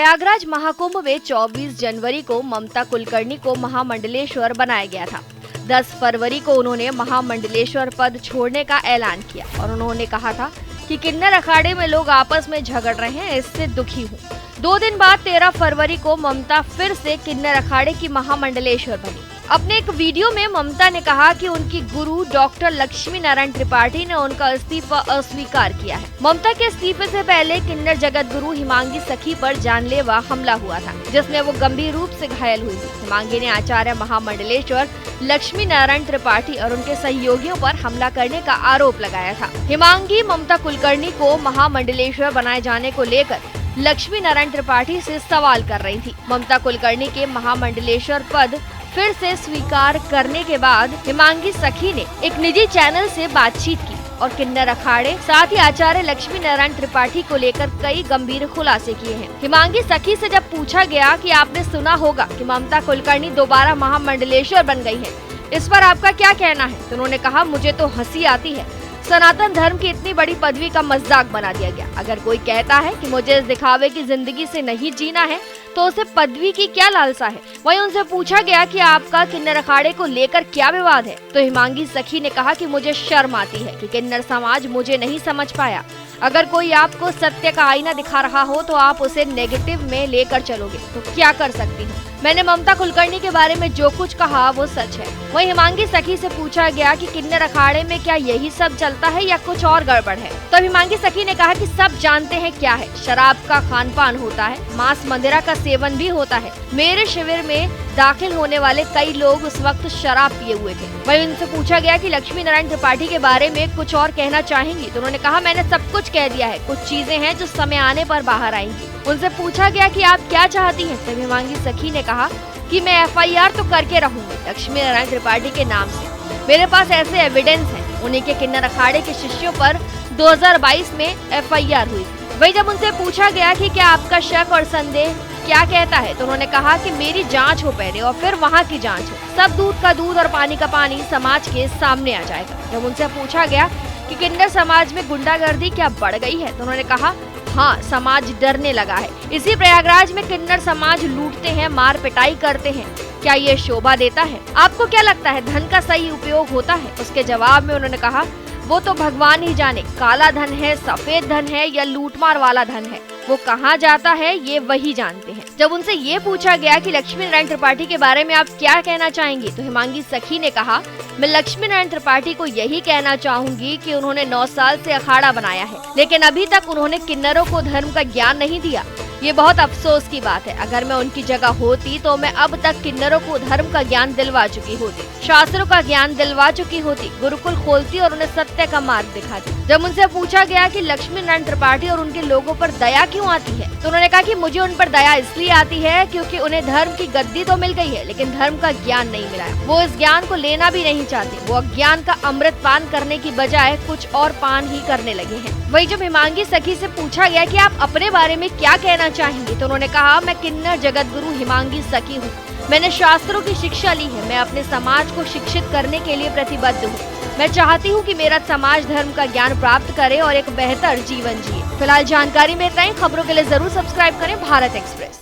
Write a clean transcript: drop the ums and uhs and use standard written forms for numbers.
प्रयागराज महाकुंभ में 24 जनवरी को ममता कुलकर्णी को महामंडलेश्वर बनाया गया था। 10 फरवरी को उन्होंने महामंडलेश्वर पद छोड़ने का ऐलान किया और उन्होंने कहा था कि किन्नर अखाड़े में लोग आपस में झगड़ रहे हैं, इससे दुखी हूँ। 2 दिन बाद 13 फरवरी को ममता फिर से किन्नर अखाड़े की महामंडलेश्वर बनी। अपने एक वीडियो में ममता ने कहा कि उनकी गुरु डॉक्टर लक्ष्मी नारायण त्रिपाठी ने उनका इस्तीफा अस्वीकार किया है। ममता के इस्तीफे से पहले किन्नर जगत गुरु हिमांगी सखी पर जानलेवा हमला हुआ था, जिसमें वो गंभीर रूप से घायल हुई थी। हिमांगी ने आचार्य महामंडलेश्वर लक्ष्मी नारायण त्रिपाठी और उनके सहयोगियों पर हमला करने का आरोप लगाया था। हिमांगी ममता कुलकर्णी को महामंडलेश्वर बनाए जाने को लेकर लक्ष्मी नारायण त्रिपाठी से सवाल कर रही थी। ममता कुलकर्णी के महामंडलेश्वर पद फिर से स्वीकार करने के बाद हिमांगी सखी ने एक निजी चैनल से बातचीत की और किन्नर अखाड़े साथ ही आचार्य लक्ष्मी नारायण त्रिपाठी को लेकर कई गंभीर खुलासे किए हैं। हिमांगी सखी से जब पूछा गया कि आपने सुना होगा कि ममता कुलकर्णी दोबारा महामंडलेश्वर बन गई है, इस पर आपका क्या कहना है, तो उन्होंने कहा, मुझे तो हंसी आती है। सनातन धर्म की इतनी बड़ी पदवी का मजाक बना दिया गया। अगर कोई कहता है कि मुझे इस दिखावे की जिंदगी से नहीं जीना है तो उसे पदवी की क्या लालसा है। वहीं उनसे पूछा गया कि आपका किन्नर अखाड़े को लेकर क्या विवाद है, तो हिमांगी सखी ने कहा कि मुझे शर्म आती है कि किन्नर समाज मुझे नहीं समझ पाया। अगर कोई आपको सत्य का आईना दिखा रहा हो तो आप उसे नेगेटिव में लेकर चलोगे तो क्या कर सकती हूँ। मैंने ममता कुलकर्णी के बारे में जो कुछ कहा वो सच है। वहीं हिमांगी सखी से पूछा गया कि किन्नर अखाड़े में क्या यही सब चलता है या कुछ और गड़बड़ है, तो हिमांगी सखी ने कहा कि सब जानते हैं क्या है। शराब का खान पान होता है, मांस मंदिरा का सेवन भी होता है। मेरे शिविर में दाखिल होने वाले कई लोग उस वक्त शराब पिए हुए थे। वहीं उनसे पूछा गया कि लक्ष्मी नारायण त्रिपाठी के बारे में कुछ और कहना चाहेंगी, तो उन्होंने कहा, मैंने सब कुछ कह दिया है, कुछ चीजें हैं जो समय आने पर बाहर आएंगी। उनसे पूछा गया कि आप क्या चाहती हैं, तब हिमांगी सखी ने कहा कि मैं FIR तो करके रहूंगी लक्ष्मी नारायण त्रिपाठी के नाम से। मेरे पास ऐसे एविडेंस हैं। उन्हीं के किन्नर अखाड़े के शिष्यों पर 2022 में FIR हुई। वही जब उनसे पूछा गया कि क्या आपका शक और संदेह क्या कहता है, तो उन्होंने कहा कि मेरी जांच हो पहले और फिर वहाँ की जांच हो। सब दूध का दूध और पानी का पानी समाज के सामने आ जाएगा। जब उनसे पूछा गया कि किन्नर समाज में गुंडागर्दी क्या बढ़ गई है, तो उन्होंने कहा, हाँ, समाज डरने लगा है। इसी प्रयागराज में किन्नर समाज लूटते हैं, मार पिटाई करते हैं। क्या ये शोभा देता है? आपको क्या लगता है धन का सही उपयोग होता है? उसके जवाब में उन्होंने कहा, वो तो भगवान ही जाने, काला धन है, सफेद धन है या लूटमार वाला धन है, वो कहाँ जाता है ये वही जानते हैं। जब उनसे ये पूछा गया कि लक्ष्मी नारायण त्रिपाठी के बारे में आप क्या कहना चाहेंगी, तो हिमांगी सखी ने कहा, मैं लक्ष्मी नारायण त्रिपाठी को यही कहना चाहूंगी कि उन्होंने 9 साल से अखाड़ा बनाया है, लेकिन अभी तक उन्होंने किन्नरों को धर्म का ज्ञान नहीं दिया। ये बहुत अफसोस की बात है। अगर मैं उनकी जगह होती तो मैं अब तक किन्नरों को धर्म का ज्ञान दिलवा चुकी होती, शास्त्रों का ज्ञान दिलवा चुकी होती, गुरुकुल खोलती और उन्हें सत्य का मार्ग दिखाती। जब उनसे पूछा गया कि लक्ष्मी नारायण त्रिपाठी और उनके लोगों पर दया क्यों आती है, तो उन्होंने कहा कि मुझे उन पर दया इसलिए आती है क्योंकि उन्हें धर्म की गद्दी तो मिल गई है, लेकिन धर्म का ज्ञान नहीं मिला है। वो इस ज्ञान को लेना भी नहीं चाहते। वो अज्ञान का अमृत पान करने की बजाय कुछ और पान ही करने लगे हैं। वही जब हिमांगी सखी से पूछा गया कि आप अपने बारे में क्या कहना चाहेंगे, तो उन्होंने कहा, मैं किन्नर जगत गुरु हिमांगी सखी हूँ। मैंने शास्त्रों की शिक्षा ली है। मैं अपने समाज को शिक्षित करने के लिए प्रतिबद्ध हूँ। मैं चाहती हूँ कि मेरा समाज धर्म का ज्ञान प्राप्त करे और एक बेहतर जीवन जिए। फिलहाल जानकारी में इतना ही। खबरों के लिए जरूर सब्सक्राइब करें भारत एक्सप्रेस।